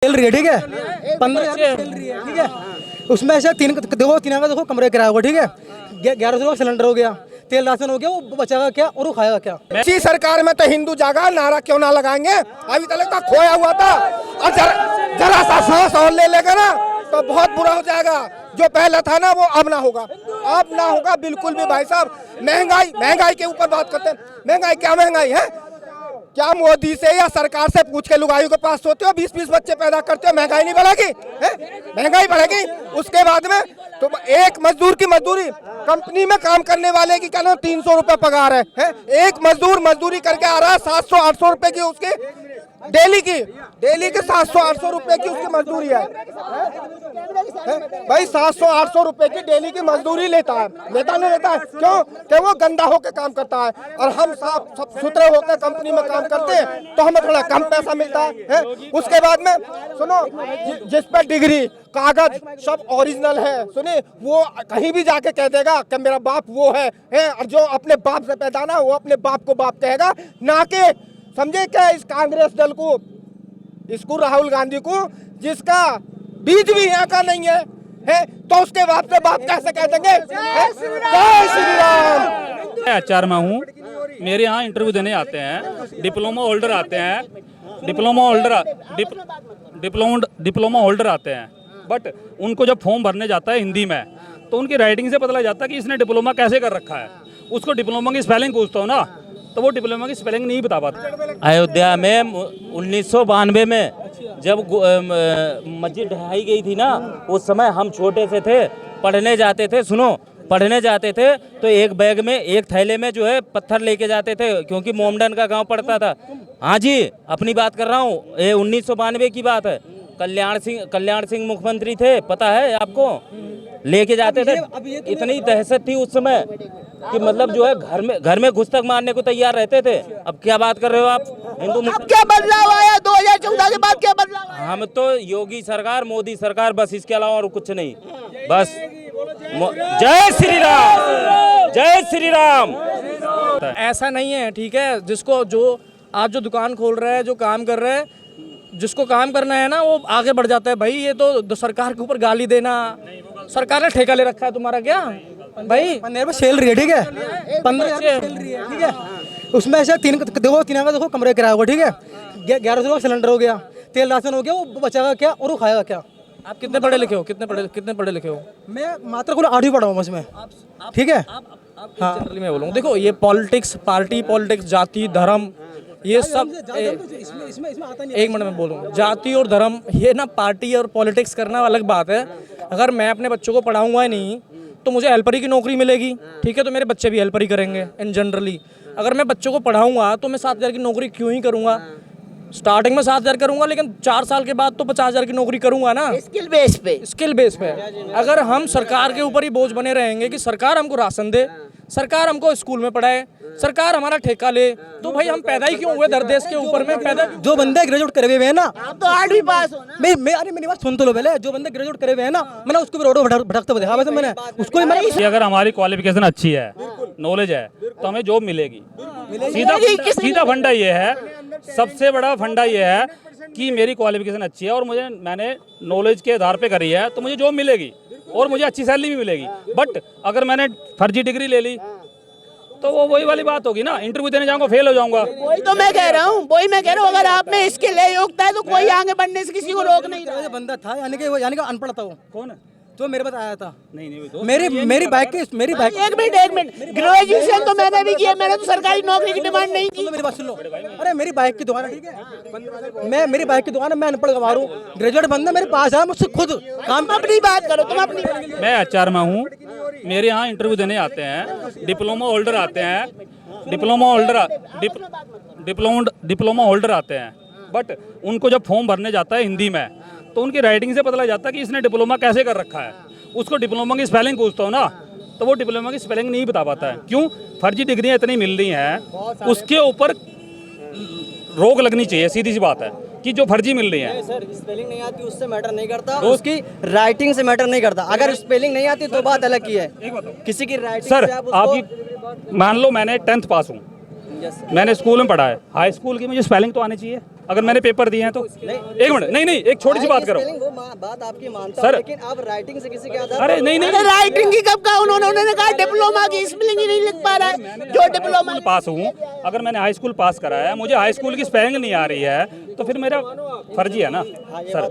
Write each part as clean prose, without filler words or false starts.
चल रही है, ठीक है, 15,000 चल रही है, ठीक है। उसमें से तीन देखो कमरे किराया होगा, ठीक है, 1100 का सिलेंडर हो गया, तेल राशन हो गया, वो बचाएगा क्या और वो खाएगा क्या? इसी सरकार में तो हिंदू जागा नारा क्यों ना लगाएंगे? अभी तक तो खोया हुआ था और जरा सा सांस और ले लेगा ना तो बहुत बुरा हो जाएगा। जो पहले था ना वो अब ना होगा, अब ना होगा बिल्कुल भी। भाई साहब महंगाई के ऊपर बात करते हैं। महंगाई क्या महंगाई है? क्या मोदी से या सरकार से पूछ के लुगाइयों के पास सोते हो? 20-20 बच्चे पैदा करते हो, महंगाई नहीं बढ़ेगी? महंगाई बढ़ेगी। उसके बाद में तो एक मजदूर की मजदूरी, कंपनी में काम करने वाले की क्या नाम 300 रुपए पगार है? एक मजदूर मजदूरी करके आ रहा है 700-800 रुपए की उसकी डेली की 700-800 रुपए की उसकी मजदूरी है। भाई 700-800 रुपए की डेली की मजदूरी लेता है, नहीं लेता है? क्यों? कि वो गंदा होकर काम करता है और हम साफ सुथरे होकर कंपनी में काम करते हैं तो हमें थोड़ा कम पैसा मिलता है। उसके बाद में सुनो, जिस पर डिग्री कागज सब ओरिजिनल है, सुनिए, वो कहीं भी जाके कह देगा कि मेरा बाप वो है, और जो अपने बाप से पैदा ना वो अपने बाप को बाप कहेगा, ना कि समझे क्या इस कांग्रेस दल को, इसको राहुल गांधी को, जिसका बीज भी यहाँ का नहीं है तो उसके बाप से बाप कैसे कह देंगे? जय श्री राम। एचआर में हूँ, मेरे यहाँ इंटरव्यू देने आते हैं, डिप्लोमा होल्डर आते हैं, डिप्लोमा होल्डर आते हैं, बट उनको जब फॉर्म भरने जाता है हिंदी में तो उनकी राइटिंग से पता लग जाता है कि इसने डिप्लोमा कैसे कर रखा है। उसको डिप्लोमा की स्पेलिंग पूछता हूँ ना तो वो डिप्लोमा की स्पेलिंग नहीं बता पाता। अयोध्या में 1992 में जब मस्जिद ढहाई गई थी ना, उस समय हम छोटे से थे, पढ़ने जाते थे, पढ़ने जाते थे तो एक बैग में एक थैले में जो है पत्थर लेके जाते थे, क्योंकि मोमडन का गांव पड़ता था। हाँ जी, अपनी बात कर रहा हूँ, ये 1992 की बात है। कल्याण सिंह मुख्यमंत्री थे, पता है आपको? लेके जाते थे। इतनी दहशत थी उस समय कि मतलब जो है घर में घुस तक मारने को तैयार रहते थे। अब क्या बात कर रहे हो आप? हिंदू क्या बदलाव आया 2014 के बाद? क्या बदलाव आया? हम तो योगी सरकार, मोदी सरकार, बस इसके अलावा और कुछ नहीं। बस जय श्री राम, जय श्री राम। ऐसा नहीं है, ठीक है, जिसको जो आज जो दुकान खोल रहा है, जो काम कर रहा है, जिसको काम करना है ना वो आगे बढ़ जाता है। भाई ये तो सरकार के ऊपर गाली देना, सरकार ने ठेका ले रखा है तुम्हारा क्या भाई? 15,000 सैलरी है, ठीक है, 15,000 सैलरी है, ठीक है। उसमें से देखो कमरे किराया होगा, ठीक है, 1100 का सिलेंडर हो गया, तेल राशन हो गया, वो बचाएगा क्या और वो खाएगा क्या? आप कितने पढ़े लिखे हो? कितने पढ़े लिखे हो? मैं मात्र कुल 8वीं पढ़ा हूँ बस में, ठीक है। जनरली मैं बोलूँ, देखो ये पॉलिटिक्स, पार्टी पॉलिटिक्स, जाति धर्म, ये सब एक मिनट में बोलूँ, जाति और धर्म, ये ना पार्टी और पॉलिटिक्स करना अलग बात है। अगर मैं अपने बच्चों को पढ़ाऊंगा ही नहीं तो मुझे हेल्परी की नौकरी मिलेगी, ठीक है, तो मेरे बच्चे भी हेल्परी करेंगे इन जनरली। अगर मैं बच्चों को पढ़ाऊंगा तो मैं 7,000 की नौकरी क्यों ही करूंगा? स्टार्टिंग में 7,000 करूंगा, लेकिन 4 साल के बाद तो 50,000 की नौकरी करूंगा ना, स्किल बेस पे। अगर हम सरकार के ऊपर ही बोझ बने रहेंगे कि सरकार हमको राशन दे, सरकार हमको स्कूल में पढ़ाए, सरकार हमारा ठेका ले, तो भाई हम पैदा ही क्यों हुए दर देश के ऊपर में? पैदा जो बंदे ग्रेजुएट करे हुए हैं ना, आप तो 8वीं पास हो ना। अरे मेरी बात सुन तो लो पहले। जो बंदे ग्रेजुएट करे हुए हैं ना, मैंने उसको भी रोडों भटकते हुए देखा, वैसे मैंने उसको ही अगर हमारी क्वालिफिकेशन अच्छी है, नॉलेज है, तो हमें जॉब मिलेगी। सीधा फंडा ये है, सबसे बड़ा फंडा ये है कि मेरी क्वालिफिकेशन अच्छी है और मैंने नॉलेज के आधार पे करी है तो मुझे जॉब मिलेगी और मुझे अच्छी सैलरी भी मिलेगी। बट अगर मैंने फर्जी डिग्री ले ली तो वो वही वाली बात होगी ना, इंटरव्यू देने जाऊंगा फेल हो जाऊंगा। वही तो मैं कह रहा हूँ, अगर आप में स्किल है, योग्यता है, तो कोई आगे बढ़ने से किसी को रोक नहीं रहा। बंदा था यानी कि अनपढ़ था वो। कौन है? तो मेरे पास आया था। नहीं मेरी बाइक एक मिनट, ग्रेजुएशन तो मैंने भी किया, मैंने तो सरकारी नौकरी की डिमांड नहीं की। मेरी बात सुन लो। अरे मेरी बाइक की दुकान है, ठीक है, मेरी बाइक की दुकान है, मैं अनपढ़ गंवार हूँ, ग्रेजुएट बंदा मेरे पास है, मुझसे खुद काम। अपनी बात करो तुम, अपनी। मैं एचआर में हूँ, मेरे यहाँ इंटरव्यू देने आते हैं, डिप्लोमा होल्डर आते हैं, डिप्लोमा होल्डर आते हैं, बट उनको जब फॉर्म भरने जाता है हिंदी में तो उनकी राइटिंग से पता लग जाता है कि इसने डिप्लोमा कैसे कर रखा है। उसको डिप्लोमा की स्पेलिंग पूछता हूँ ना तो वो डिप्लोमा की स्पेलिंग नहीं बता पाता है। क्यों? फर्जी डिग्रियाँ इतनी मिल रही हैं, उसके ऊपर रोक लगनी चाहिए, सीधी सी बात है कि जो फर्जी मिल रही है। सर स्पेलिंग नहीं आती उससे मैटर नहीं करता, उसकी राइटिंग से मैटर नहीं करता। अगर स्पेलिंग नहीं आती तो बात अलग की है, किसी की राइटिंग सर से आपकी मान लो मैंने 10th पास हूँ, मैंने स्कूल में पढ़ा है, हाई स्कूल की मुझे स्पेलिंग तो आनी चाहिए। अगर मैंने पेपर दिए हैं तो एक मिनट, नहीं एक छोटी सी बात करो वो बात आपकी मानता सर। हूं, लेकिन आप राइटिंग से किसी के आधार अरे नहीं अरे राइटिंग की कब कहा उन्होंने कहा डिप्लोमा की स्पेलिंग ही नहीं लिख पा रहा है जो डिप्लोमा स्कूल पास हूँ, अगर मैंने हाई स्कूल पास करा है, मुझे हाई स्कूल की स्पेलिंग नहीं आ रही है, तो फिर मेरा फर्जी है ना सर।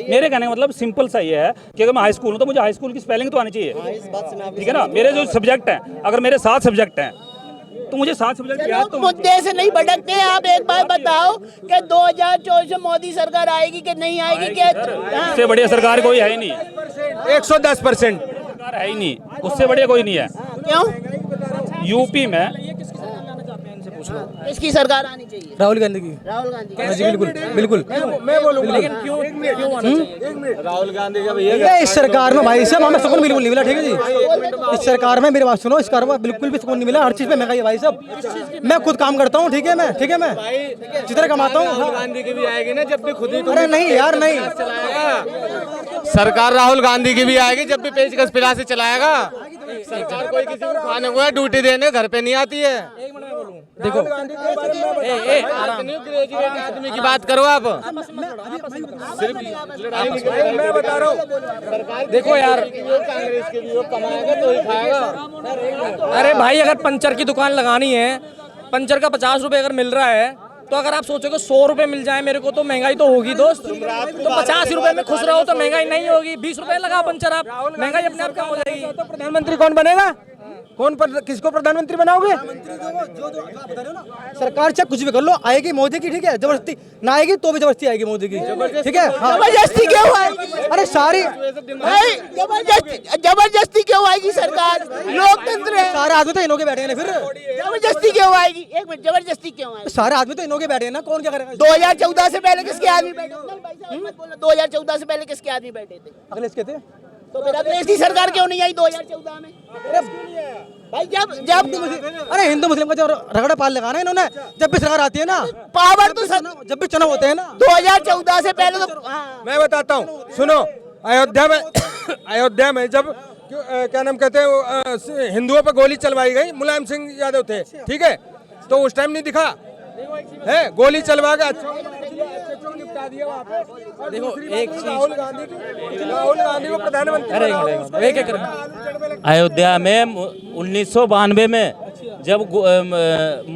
मेरे कहने का मतलब सिंपल सा ये है कि अगर मैं हाई स्कूल हूँ तो मुझे हाई स्कूल की स्पेलिंग तो आनी चाहिए, इस बात से मैं ठीक है ना। मेरे जो सब्जेक्ट हैं, अगर मेरे 7 सब्जेक्ट हैं तो मुझे 7 सब्जेक्ट याद तो मुद्दे से नहीं भटकते हैं। आप एक बात बताओ कि 2024 में मोदी सरकार आएगी कि नहीं आएगी? क्या उससे बढ़िया सरकार कोई है ही नहीं, 110%। सरकार है ही नहीं, उससे बढ़िया कोई नहीं है। क्यों? यूपी में किसकी सरकार आनी चाहिए? राहुल गांधी की। राहुल गांधी हाँ जी, बिल्कुल। मैं बोलूँगा, लेकिन क्यों आना चाहिए? राहुल गांधी का भैया ये इस सरकार में भाई साहब हमें सुकून बिल्कुल नहीं मिला, ठीक है जी। इस सरकार में मेरी बात सुनो, इस सरकार में बिल्कुल भी सुकून नहीं मिला, हर चीज़ पे महंगाई है भाई साहब। मैं खुद काम करता हूँ, ठीक है मैं जितना कमाता हूँ। राहुल गांधी की भी आएगी ना जब भी खुद ही अरे नहीं यार, नहीं सरकार राहुल गांधी की भी आएगी जब भी पेचकस पिला से चलाएगा। सरकार कोई किसी को खाने को ड्यूटी देने घर पे नहीं आती है। देखो ग्रेजुएट आदमी की बात करो आप। मैं बता रहा हूँ, देखो यार, कांग्रेस के लिए कमाएगा तो ही खाएगा। अरे भाई अगर पंचर की दुकान लगानी है, पंचर का 50 रुपए अगर मिल रहा है, तो अगर आप सोचोगे 100 रुपए मिल जाए मेरे को तो महंगाई तो होगी दोस्त। तो 50 रुपए में खुश रहो तो महंगाई नहीं होगी। 20 रुपए लगा पंचर, आप महंगाई अपने आप कम हो जाएगी। तो प्रधानमंत्री कौन बनेगा? किसको प्रधानमंत्री बनाओगे? सरकार चाहे कुछ भी कर लो, आएगी मोदी की, ठीक है। जबरदस्ती ना आएगी तो भी जबरदस्ती आएगी मोदी की, ठीक है। हाँ। जबरदस्ती क्यों आएगी? अरे सारी भाई जबरदस्ती क्यों आएगी सरकार? लोकतंत्र है। सारे आदमी तो इन्हों के बैठे हैं ना, फिर जबरदस्ती क्यों आएगी? एक मिनट, जबरदस्ती क्यों आएगी? सारे आदमी तो इन्हों के बैठे हैं ना, कौन क्या करेगा? 2014 से पहले किसके आदमी बैठे? नहीं भाई साहब मत बोलो, 2014 से पहले किसके आदमी बैठे थे? अखिलेश के थे। तो फिर अखिलेश की सरकार क्यों नहीं आई 2014 में? भाई जब अरे हिंदू मुस्लिम का जो रगड़ा पाल लगाना है इन्होंने, जब भी सरकार आती है ना, पावर तो जब भी चुनाव होते हैं ना, 2014 से पहले तो हाँ। मैं बताता हूँ, सुनो। अयोध्या में जब क्या नाम कहते हैं हिंदुओं पर गोली चलवाई गई, मुलायम सिंह यादव थे, ठीक है। तो उस टाइम नहीं दिखा है, गोली चलवा के अच्छे निपटा दिया वहाँ पे। देखो एक चीज, राहुल गांधी को प्रधानमंत्री अरे बनाओ। एक एक अयोध्या में 1992 में जब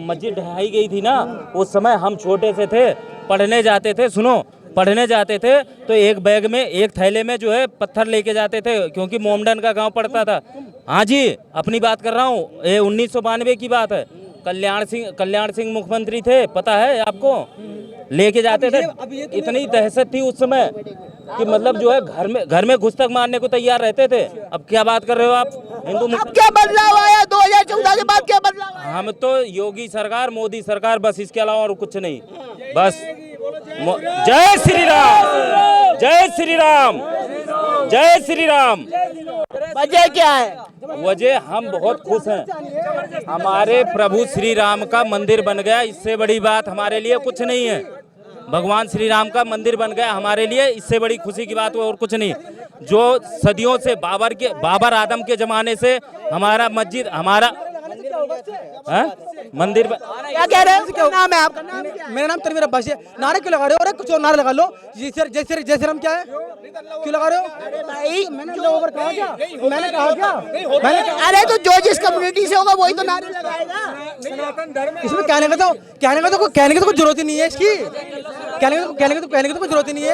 मस्जिद ढहाई गई थी ना, उस समय हम छोटे से थे, पढ़ने जाते थे। सुनो, पढ़ने जाते थे तो एक बैग में, एक थैले में जो है पत्थर लेके जाते थे, क्योंकि मोमडन का गांव पड़ता था। हाँ जी, अपनी बात कर रहा हूँ, ये 1992 की बात है। कल्याण सिंह मुख्यमंत्री थे, पता है आपको? लेके जाते थे। इतनी दहशत थी उस समय कि मतलब जो है घर में घुस तक मारने को तैयार रहते थे। अब क्या बात कर रहे हो आप? अब क्या बदलाव आया 2014 के बाद? क्या बदलाव आया? हम तो योगी सरकार, मोदी सरकार, बस इसके अलावा और कुछ नहीं। बस जय श्री राम, जय श्री राम, जय श्री राम। वजह क्या है? वजह हम बहुत खुश हैं, हमारे प्रभु श्री राम का मंदिर बन गया। इससे बड़ी बात हमारे लिए कुछ नहीं है। भगवान श्री राम का मंदिर बन गया हमारे लिए, इससे बड़ी खुशी की बात और कुछ नहीं। जो सदियों से बाबर आदम के जमाने से हमारा मस्जिद, हमारा मंदिर क्या कह रहे हैं? क्या नाम है आपका? नाम क्या है? मेरा नाम तनवीर अब्बासी है। नारे क्यों लगा रहे हो? अरे कुछ और नारे लगा लो। जय श्री राम क्या है? क्यों लगा रहे हो? अरे भाई मैंने लोगों पर कहा क्या? मैंने कहा क्या? अरे तो जो जिस कम्युनिटी से होगा वही तो नारे लगाएगा। इसमें कहने का तो कुछ जरूरत ही नहीं है इसकी। कहने की तो कुछ जरूरत ही नहीं है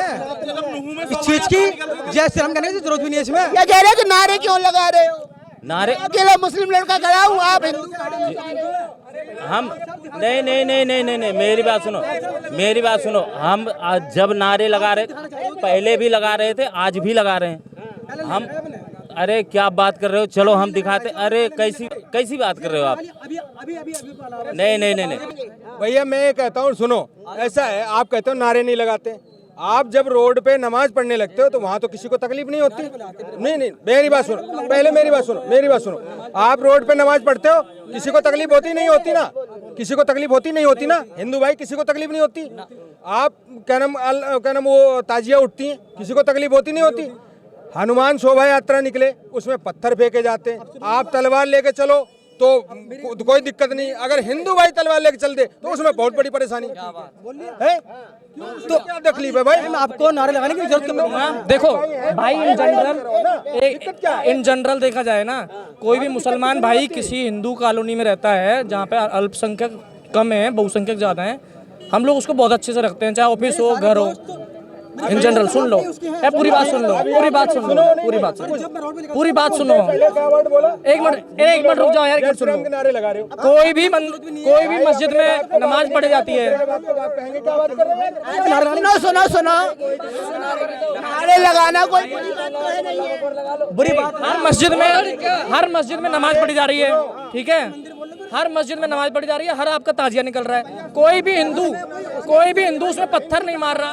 इस चीज की। जय श्री राम कहने की जरूरत भी नहीं है इसमें। क्या कह रहे हैं कि नारे क्यों लगा रहे हो? नारे अकेला मुस्लिम लड़का खड़ा हूँ, आप हिंदू हम नहीं, मेरी बात सुनो। हम जब नारे लगा रहे, पहले भी लगा रहे थे, आज भी लगा रहे हैं हम। अरे क्या बात कर रहे हो? चलो हम दिखाते। अरे कैसी बात कर रहे हो आप? नहीं। भैया मैं ये कहता हूँ, सुनो, ऐसा है, आप कहते हो नारे नहीं लगाते। आप जब रोड पे नमाज पढ़ने लगते हो तो वहाँ तो किसी को तकलीफ नहीं होती। नहीं, मेरी बात सुनो, पहले मेरी बात सुनो। आप रोड पे नमाज पढ़ते हो, किसी को तकलीफ होती नहीं होती ना? किसी को तकलीफ होती नहीं होती ना? हिंदू भाई, किसी को तकलीफ नहीं होती। आप क्या नाम वो ताजिया उठती हैं, किसी को तकलीफ होती नहीं होती। हनुमान शोभा यात्रा निकले, उसमें पत्थर फेंके जाते हैं। आप तलवार लेके चलो तो कोई दिक्कत नहीं। अगर हिंदू भाई तलवार लेके चल दे तो उसमें बहुत बड़ी परेशानी है। तो क्या तकलीफ है भाई? आपको नारे लगाने की जरूरत नहीं। देखो भाई, इन जनरल देखा जाए ना, कोई भी मुसलमान भाई किसी हिंदू कॉलोनी में रहता है जहाँ पे अल्पसंख्यक कम है, बहुसंख्यक ज्यादा है, हम लोग उसको बहुत अच्छे से रखते हैं, चाहे ऑफिस हो घर हो। इन जनरल सुन लो, पूरी बात सुन लो, पूरी बात सुन लो, पूरी बात सुनो, पूरी बात सुनो। एक मिनट रुक जाओ यार, एक मिनट सुनो। कोई भी मस्जिद में नमाज पढ़ी जाती है। सुनो सुनो सुनो, नारे लगाना कोई बुरी बात। हर मस्जिद में नमाज पढ़ी जा रही है, ठीक है, हर मस्जिद में नमाज पढ़ी जा रही है, हर आपका ताजिया निकल रहा है। कोई भी हिंदू उसमें पत्थर नहीं मार रहा,